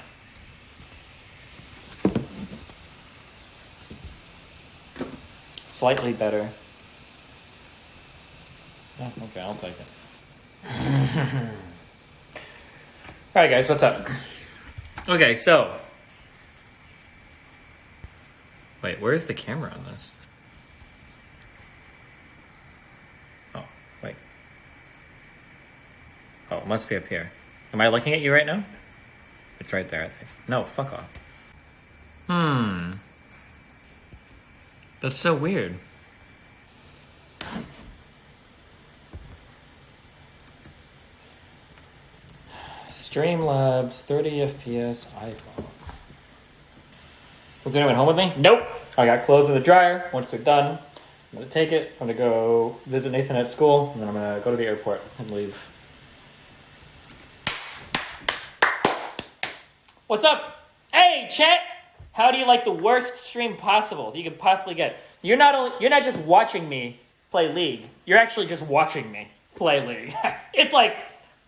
Slightly better. Oh, okay, I'll take it. Alright guys, what's up? Okay, so... Wait, where's the camera on this? Oh, wait. Oh, it must be up here. Am I looking at you right now? It's right there, I think. No, fuck off. That's so weird. Streamlabs, 30 FPS, iPhone. Was anyone home with me? Nope. I got clothes in the dryer. Once they're done, I'm gonna take it. I'm gonna go visit Nathan at school, and then I'm gonna go to the airport and leave. What's up? Hey, chat! How do you like the worst stream possible you could possibly get? You're not just watching me play League. You're actually just watching me play League. It's like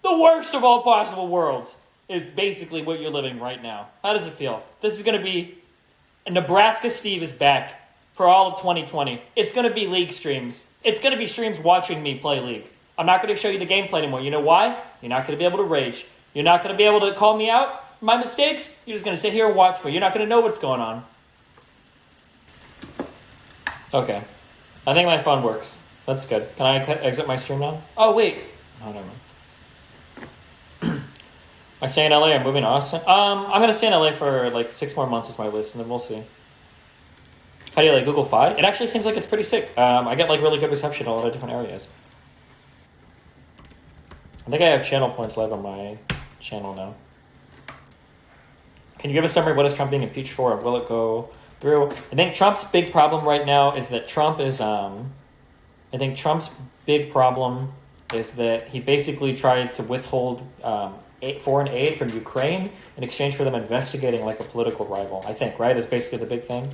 the worst of all possible worlds is basically what you're living right now. How does it feel? This is going to be... Nebraska Steve is back for all of 2020. It's going to be League streams. It's going to be streams watching me play League. I'm not going to show you the gameplay anymore. You know why? You're not going to be able to rage. You're not going to be able to call me out for my mistakes. You're just going to sit here and watch me. You're not going to know what's going on. Okay. I think my phone works. That's good. Can I exit my stream now? Oh, wait. Oh, never mind. I stay in LA. I'm moving to Austin. I'm gonna stay in LA for like 6 more months is my list, and then we'll see. How do you like Google Fi? It actually seems like it's pretty sick. I get like really good reception in a lot of different areas. I think I have channel points live on my channel now. Can you give a summary? What is Trump being impeached for? Will it go through? I think Trump's big problem right now is that Trump's big problem is that he basically tried to withhold foreign aid from Ukraine in exchange for them investigating like a political rival. I think, right? Is basically the big thing.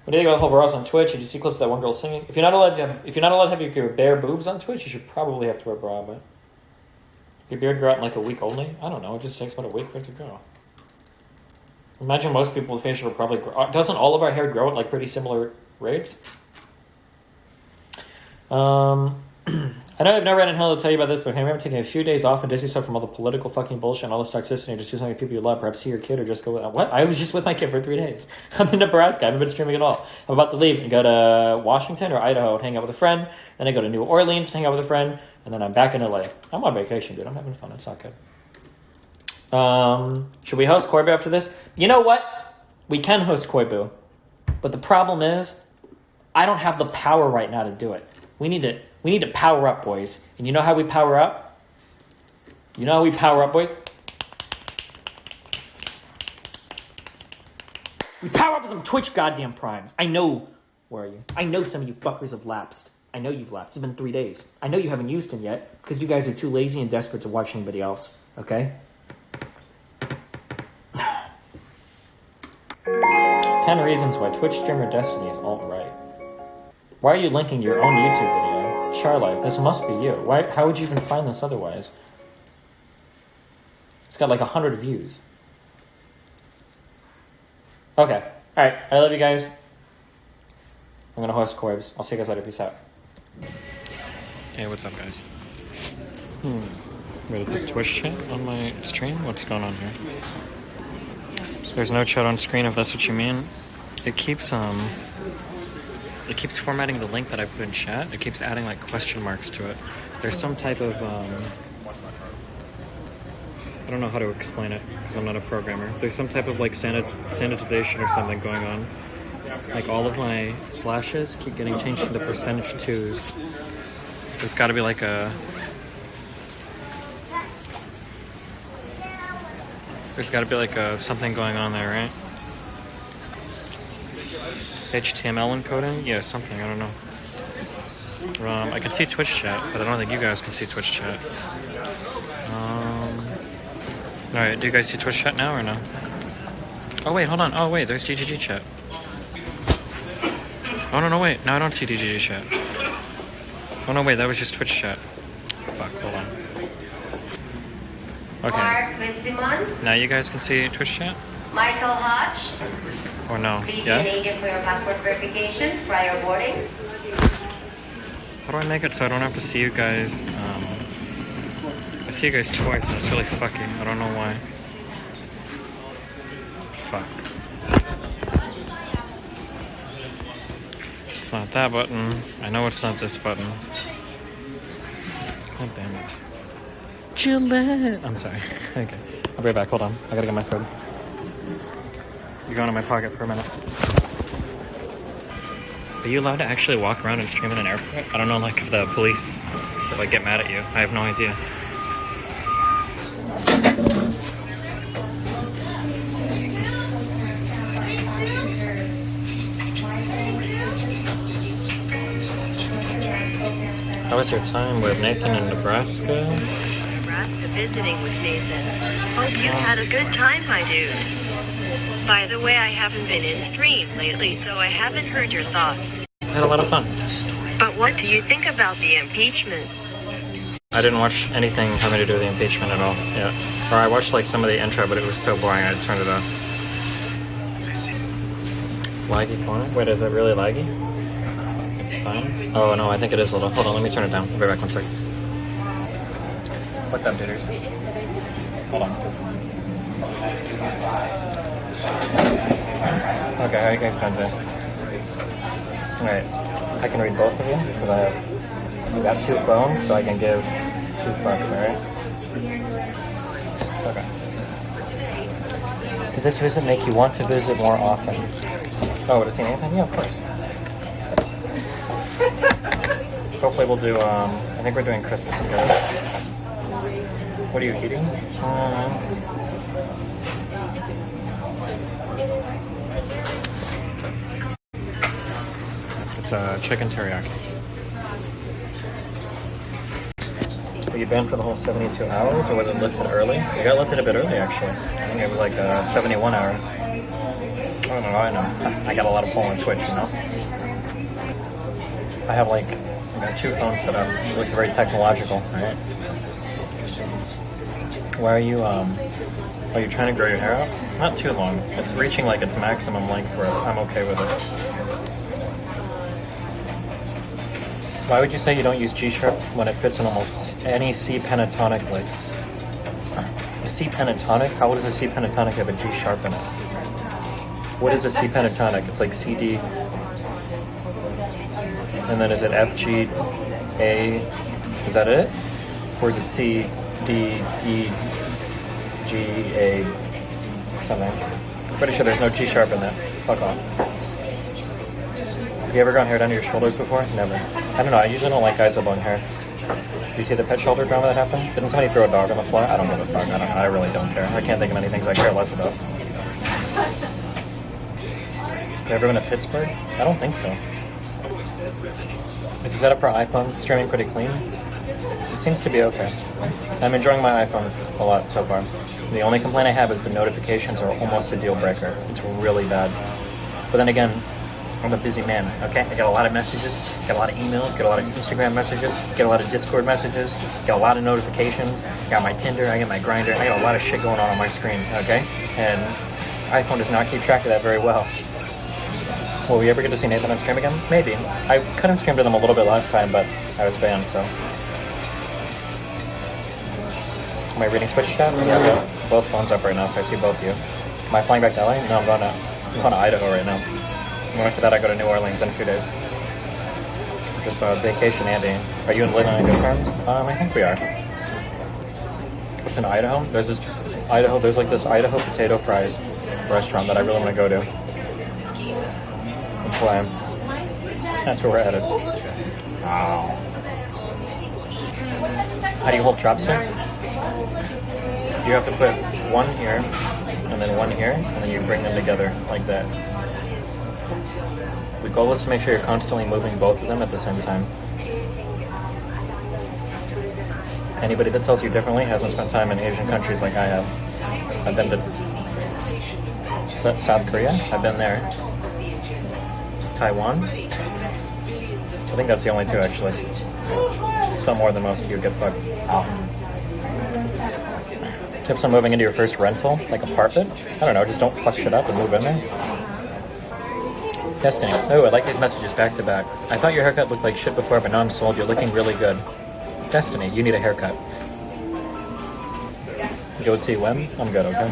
What do you think about the whole bras on Twitch? Did you see clips of that one girl singing? If you're not allowed to have your bare boobs on Twitch, you should probably have to wear a bra. But your beard grow out in like a week only? I don't know. It just takes about a week for it to grow. Imagine most people with facial will probably grow. Doesn't all of our hair grow at like pretty similar rates? I know I've never had in hell to tell you about this, but I remember taking a few days off and distance yourself from all the political fucking bullshit and all this toxicity and just do something with people you love. Perhaps see your kid or just go with... What? I was just with my kid for 3 days. I'm in Nebraska. I haven't been streaming at all. I'm about to leave and go to Washington or Idaho and hang out with a friend. Then I go to New Orleans to hang out with a friend. And then I'm back in LA. I'm on vacation, dude. I'm having fun. It's not good. Should we host Koibu after this? You know what? We can host Koibu. But the problem is, I don't have the power right now to do it. We need to power up, boys. And you know how we power up? You know how we power up, boys? You power up with some Twitch goddamn primes. I know. Where are you? I know some of you fuckers have lapsed. I know you've lapsed. It's been 3 days. I know you haven't used them yet because you guys are too lazy and desperate to watch anybody else. Okay? 10 reasons why Twitch streamer Destiny is alt-right. Why are you linking your own YouTube video? Charlife, this must be you. Why? How would you even find this otherwise? It's got like 100 views. Okay. Alright, I love you guys. I'm gonna host Corbs. I'll see you guys later. Peace out. Hey, what's up, guys? Wait, is this Twitch chat on my stream? What's going on here? There's no chat on screen, if that's what you mean. It keeps formatting the link that I put in chat. It keeps adding like question marks to it. There's some type of I don't know how to explain it because I'm not a programmer. There's some type of like sanitization or something going on. Like all of my slashes keep getting changed into percentage twos. There's got to be like a something going on there, right? HTML encoding? Yeah, something, I don't know. I can see Twitch chat, but I don't think you guys can see Twitch chat. Alright, do you guys see Twitch chat now or no? Oh wait, hold on. Oh wait, there's DGG chat. Oh no, wait. No, I don't see DGG chat. Oh no, wait, that was just Twitch chat. Fuck, hold on. Okay. Mark Fitzsimon. Now you guys can see Twitch chat? Michael Hodge. Or no? Please Yes? agent for your passport verifications prior boarding. How do I make it so I don't have to see you guys? I see you guys twice and it's really fucking. I don't know why. Fuck. It's not that button. I know it's not this button. God damn it. Gillette! I'm sorry. Okay. I'll be right back. Hold on. I gotta get my food. You're going in my pocket for a minute. Are you allowed to actually walk around and stream in an airport? I don't know, like, if the police like get mad at you. I have no idea. How was your time with Nathan in Nebraska? Nebraska visiting with Nathan. Hope you had a good time, my dude. By the way, I haven't been in stream lately, so I haven't heard your thoughts. I had a lot of fun. But what do you think about the impeachment? I didn't watch anything having to do with the impeachment at all. Yeah. Or I watched like some of the intro, but it was so boring I turned it off. Laggy corner? Wait, is it really laggy? It's fine. Oh no, I think it is a little. Hold on, let me turn it down. I'll be back 1 second. What's up, duders? Hold on. Okay, how are you guys doing today? Alright, I can read both of you because I've got 2 phones, so I can give 2 fucks, alright? Okay. Did this visit make you want to visit more often? Oh, would it see anything? Yeah, of course. Hopefully we'll do, I think we're doing Christmas together. What are you eating? It's chicken teriyaki. Were you banned for the whole 72 hours, or was it lifted early? It got lifted a bit early, actually. I think it was like 71 hours. I don't know, I know. I got a lot of pull on Twitch, you know? I have like 2 phones set up. It looks very technological, right? Why are you trying to grow your hair out? Not too long. It's reaching like its maximum length where I'm okay with it. Why would you say you don't use G-sharp when it fits in almost any C pentatonic lick? A C pentatonic? How does a C pentatonic have a G-sharp in it? What is a C pentatonic? It's like C, D, and then is it F, G, A? Is that it? Or is it C, D, E, G, A, something? Pretty sure there's no G-sharp in that. Fuck off. Have you ever gotten hair down to your shoulders before? Never. I don't know, I usually don't like guys with long hair. Do you see the pet shoulder drama that happened? Didn't somebody throw a dog on the floor? I don't give a fuck. I really don't care. I can't think of many things I care less about. Have you ever been to Pittsburgh? I don't think so. Is the setup for iPhone streaming pretty clean? It seems to be okay. I'm enjoying my iPhone a lot so far. The only complaint I have is the notifications are almost a deal breaker. It's really bad. But then again, I'm a busy man, okay? I get a lot of messages, get a lot of emails, get a lot of Instagram messages, get a lot of Discord messages, get a lot of notifications, got my Tinder, I get my Grindr, I got a lot of shit going on my screen, okay? And iPhone does not keep track of that very well. Will we ever get to see Nathan on stream again? Maybe. I could have streamed with him a little bit last time, but I was banned, so. Am I reading Twitch chat? Yeah, I've got both phones up right now, so I see both of you. Am I flying back to LA? No, I'm going to Idaho right now. And after that, I go to New Orleans in a few days. Just a vacation, Andy. Are you and Lynn on good terms? I think we are. What's in Idaho? There's like this Idaho potato fries restaurant that I really want to go to. That's where we're headed. Wow. How do you hold chopsticks? You have to put one here, and then one here, and then you bring them together like that. The goal is to make sure you're constantly moving both of them at the same time. Anybody that tells you differently hasn't spent time in Asian countries like I have. I've been to South Korea. I've been there. Taiwan. I think that's the only two, actually. Still more than most of you get fucked. Tips on moving into your first rental, like apartment? I don't know, just don't fuck shit up and move in there. Destiny. Oh, I like these messages back to back. I thought your haircut looked like shit before, but now I'm sold. You're looking really good. Destiny, you need a haircut. Goatee when? I'm good, okay?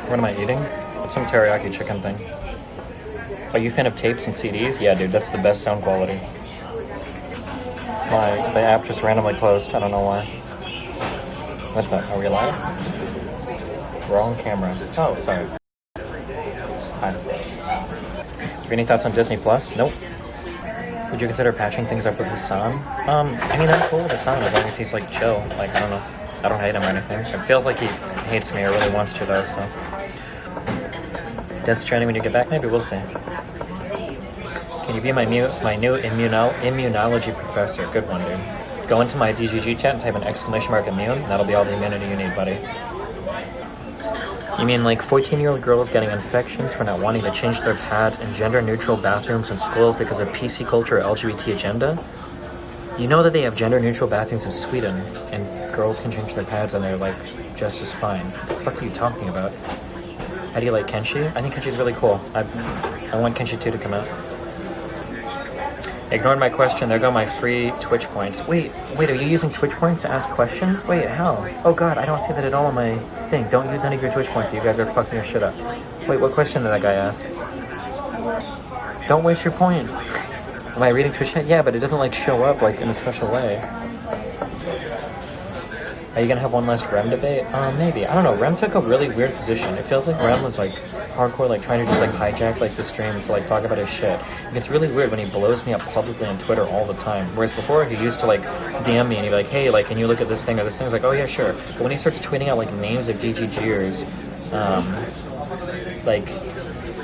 What am I eating? It's some teriyaki chicken thing. Are you a fan of tapes and CDs? Yeah, dude, that's the best sound quality. The app just randomly closed. I don't know why. What's that? Are we live? Wrong camera. Oh, sorry. Hi. Do you have any thoughts on Disney Plus? Nope. Would you consider patching things up with Hassan? I mean, I'm cool with Hassan as long as he's like chill. Like, I don't know. I don't hate him or anything. It feels like he hates me or really wants to though, so. Death Stranding when you get back? Maybe, we'll see. Can you be my new immunology professor? Good one, dude. Go into my DGG chat and type an !immune. That'll be all the immunity you need, buddy. You mean like 14-year-old girls getting infections for not wanting to change their pads in gender-neutral bathrooms in schools because of PC culture or LGBT agenda? You know that they have gender-neutral bathrooms in Sweden, and girls can change their pads and they're like just as fine. What the fuck are you talking about? How do you like Kenshi? I think Kenshi's really cool. I want Kenshi 2 to come out. Ignored my question, there go my free Twitch points. Wait, are you using Twitch points to ask questions? Wait, how? Oh god, I don't see that at all on my thing. Don't use any of your Twitch points, you guys are fucking your shit up. Wait, what question did that guy ask? Don't waste your points. Am I reading Twitch chat? Yeah, but it doesn't like show up like in a special way. Are you gonna have one last Rem debate? Maybe. I don't know, Rem took a really weird position. It feels like Rem was like hardcore, like trying to just like hijack like the stream to like talk about his shit. It gets really weird when he blows me up publicly on Twitter all the time. Whereas before he used to like DM me and he'd be like, hey, like, can you look at this thing or this thing? I was like, oh yeah, sure. But when he starts tweeting out like names of DGGers, like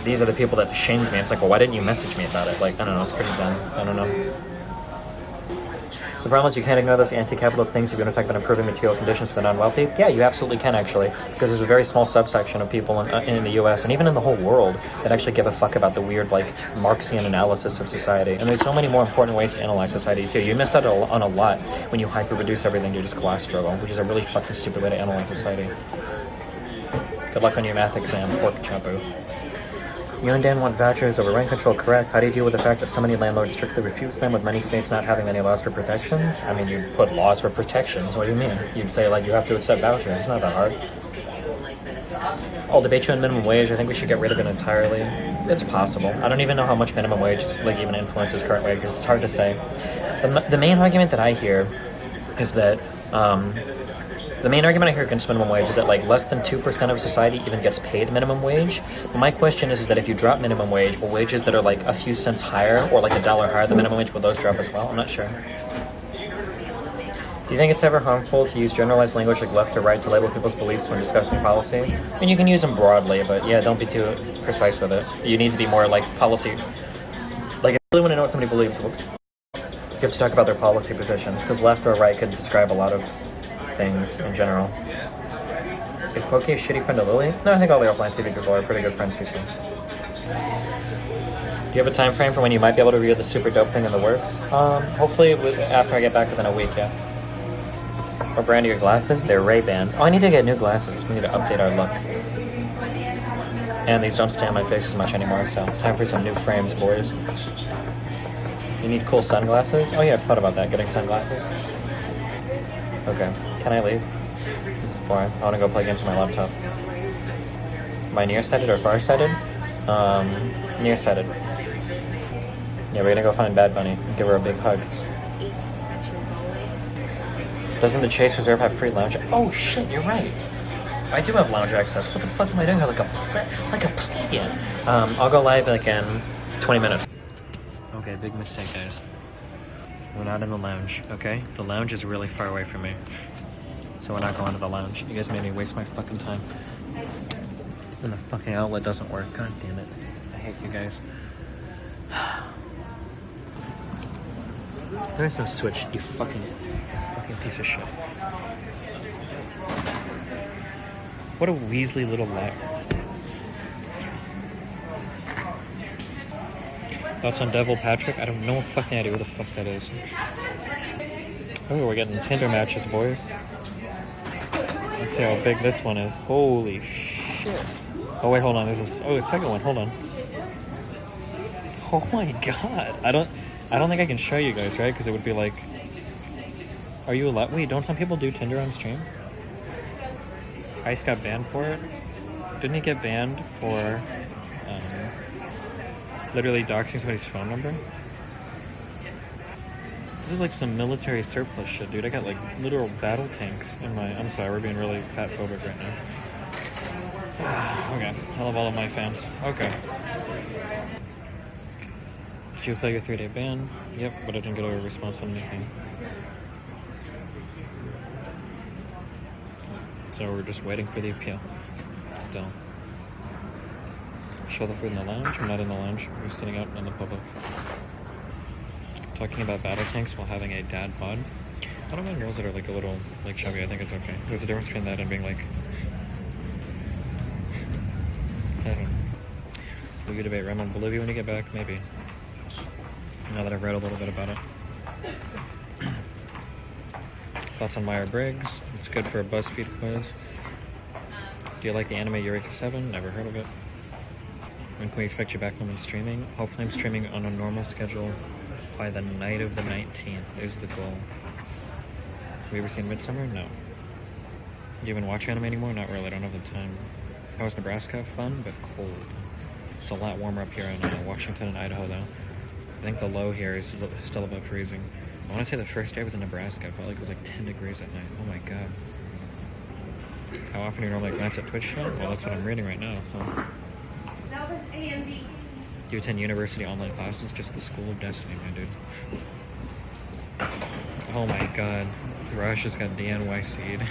these are the people that shamed me. It's like, well, why didn't you message me about it? Like, I don't know, it's pretty dumb. I don't know. The problem is you can't ignore those anti-capitalist things if you want to talk about improving material conditions for the non-wealthy. Yeah, you absolutely can, actually, because there's a very small subsection of people in the U.S. and even in the whole world that actually give a fuck about the weird, like, Marxian analysis of society. And there's so many more important ways to analyze society, too. You miss out on a lot when you hyper-reduce everything to just class struggle, which is a really fucking stupid way to analyze society. Good luck on your math exam, pork chapu. You and Dan want vouchers over rent control, correct? How do you deal with the fact that so many landlords strictly refuse them, with many states not having any laws for protections? I mean, you put laws for protections. What do you mean? You'd say, like, you have to accept vouchers. It's not that hard. I'll debate you on minimum wage. I think we should get rid of it entirely. It's possible. I don't even know how much minimum wage like even influences current wages. It's hard to say. The main argument that I hear is that the main argument I hear against minimum wage is that like less than 2% of society even gets paid minimum wage. But my question is that if you drop minimum wage, will wages that are like a few cents higher or like $1 higher than minimum wage, will those drop as well? I'm not sure. Do you think it's ever harmful to use generalized language like left or right to label people's beliefs when discussing policy? And you can use them broadly, but yeah, don't be too precise with it. You need to be more like policy. Like, if you really want to know what somebody believes, whoops, you have to talk about their policy positions, because left or right could describe a lot of things in general. Is Pokey a shitty friend to Lily? No, I think all the offline TV people are pretty good friends too. Do you have a time frame for when you might be able to review the super dope thing in the works? Hopefully after I get back within a week, yeah. What brand are your glasses? They're Ray-Bans. Oh, I need to get new glasses. We need to update our look. And these don't stay on my face as much anymore, so time for some new frames, boys. You need cool sunglasses? Oh yeah, I thought about that, getting sunglasses. Okay, can I leave? This is boring. I want to go play games on my laptop. Am I nearsighted or farsighted? Nearsighted. Yeah, we're gonna go find Bad Bunny and give her a big hug. Doesn't the Chase Reserve have free lounge? Oh shit, you're right. I do have lounge access. What the fuck am I doing? Like a plebeian. I'll go live like in 20 minutes. Okay, big mistake, guys. We're not in the lounge, okay? The lounge is really far away from me. So we're not going to the lounge. You guys made me waste my fucking time. And the fucking outlet doesn't work. God damn it. I hate you guys. There's no switch, you fucking piece of shit. What a Weasley little liar. Thoughts on Devil Patrick? I don't know a fucking idea who the fuck that is. Oh, we're getting Tinder matches, boys. Let's see how big this one is. Holy shit. Oh wait, hold on. There's a second one. Hold on. Oh my god. I don't think I can show you guys, right? Because it would be like, are you allowed? Wait, don't some people do Tinder on stream? Ice got banned for it. Didn't he get banned for literally doxing somebody's phone number? This is like some military surplus shit, dude. I got like literal battle tanks in my... I'm sorry, we're being really fat phobic right now. Okay, I love all of my fans. Okay. Did you play your 3-day ban? Yep, but I didn't get a response on anything. So we're just waiting for the appeal. Still. Show the food in the lounge? I'm not in the lounge. We're sitting out in the public. Talking about battle tanks while having a dad bod. I don't mind girls that are like a little like chubby. I think it's okay. There's a difference between that and being like... I don't know. Will you debate Ram on Bolivia when you get back? Maybe. Now that I've read a little bit about it. Thoughts on Myers-Briggs? It's good for a BuzzFeed quiz. Do you like the anime Eureka 7? Never heard of it. When can we expect you back home and streaming? Hopefully I'm streaming on a normal schedule by the night of the 19th is the goal. Have you ever seen Midsummer? No. Do you even watch anime anymore? Not really, I don't have the time. How was Nebraska? Fun, but cold. It's a lot warmer up here in Washington and Idaho though. I think the low here is still above freezing. I want to say the first day I was in Nebraska, I felt like it was like 10 degrees at night. Oh my god. How often do you normally glance at Twitch chat? Well, that's what I'm reading right now, so... That was AMD. Do you attend university online classes? Just the School of Destiny, my dude. Oh my god. Rush has got DNYC'd.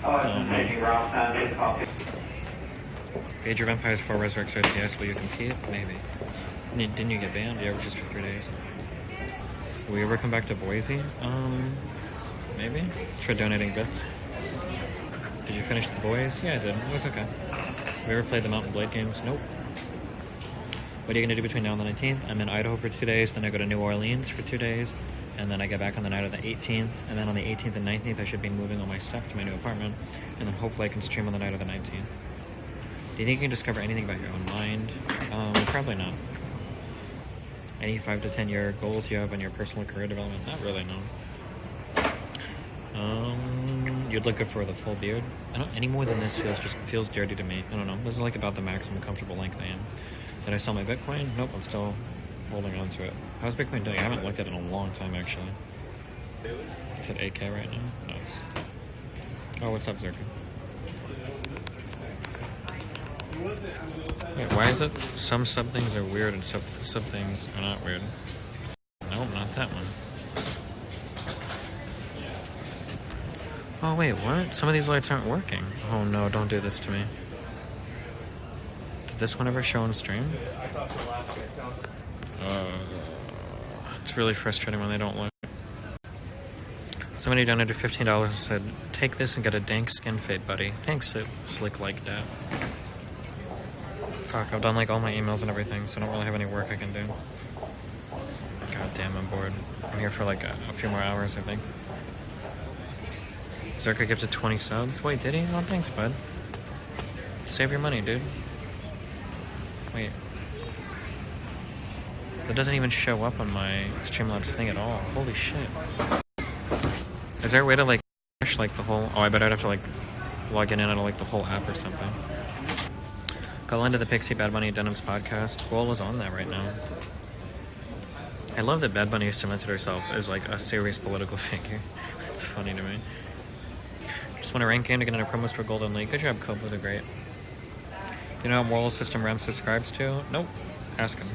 Oh no. Age of Empires 4 Resurrect RTS, will you compete? Maybe. Didn't you get banned? Yeah, just for 3 days. Will you ever come back to Boise? Maybe. It's for donating bits. Did you finish the boys? Yeah, I did. It was okay. Have you ever played the Mountain Blade games? Nope. What are you going to do between now and the 19th? I'm in Idaho for 2 days, then I go to New Orleans for 2 days, and then I get back on the night of the 18th, and then on the 18th and 19th I should be moving all my stuff to my new apartment, and then hopefully I can stream on the night of the 19th. Do you think you can discover anything about your own mind? Probably not. Any 5 to 10 year goals you have on your personal career development? Not really, no. You'd look good for the full beard. I don't, any more than this feels dirty to me. I don't know. This is like about the maximum comfortable length I am. Did I sell my Bitcoin? Nope, I'm still holding on to it. How's Bitcoin doing? I haven't looked at it in a long time, actually. It's at 8K right now. Nice. Oh, what's up, Zerka? Wait, why is it some things are weird and some things are not weird? Nope, not that one. Oh wait, what? Some of these lights aren't working. Oh no, don't do this to me. Did this one ever show on stream? It's really frustrating when they don't look. Somebody donated $15 and said, take this and get a dank skin fade, buddy. Thanks, slick like that. Fuck, I've done like all my emails and everything, so I don't really have any work I can do. God damn, I'm bored. I'm here for like a few more hours, I think. Zerka gifted 20 subs. Wait, did he? Oh, thanks, bud. Save your money, dude. Wait. That doesn't even show up on my Streamlabs thing at all. Holy shit. Is there a way to like refresh like the whole... Oh, I bet I'd have to like log in out of like the whole app or something. Call into the Pixie Bad Bunny Denims podcast. Wall is on that right now. I love that Bad Bunny cemented herself as like a serious political figure. It's funny to me. Just want to rank in to get into promos for Golden League. Good job, Cope with a great. Do you know how Wall System Ram subscribes to? Nope. Ask him.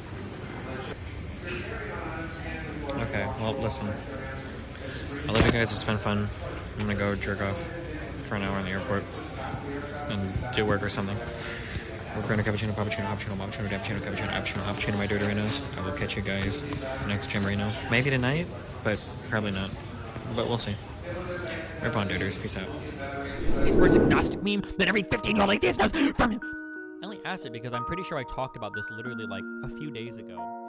Okay, well, listen. I love you guys. It's been fun. I'm gonna go jerk off for an hour in the airport and do work or something. We're going to cappuccino, cappuccino, cappuccino, cappuccino, cappuccino, cappuccino, cappuccino, cappuccino, my Dudorinos. I will catch you guys next Gym Reno. Maybe tonight, but probably not. But we'll see. Rip on, Duders. Peace out. His worst agnostic meme that every 15-year-old like this knows from him. I only asked it because I'm pretty sure I talked about this literally like a few days ago.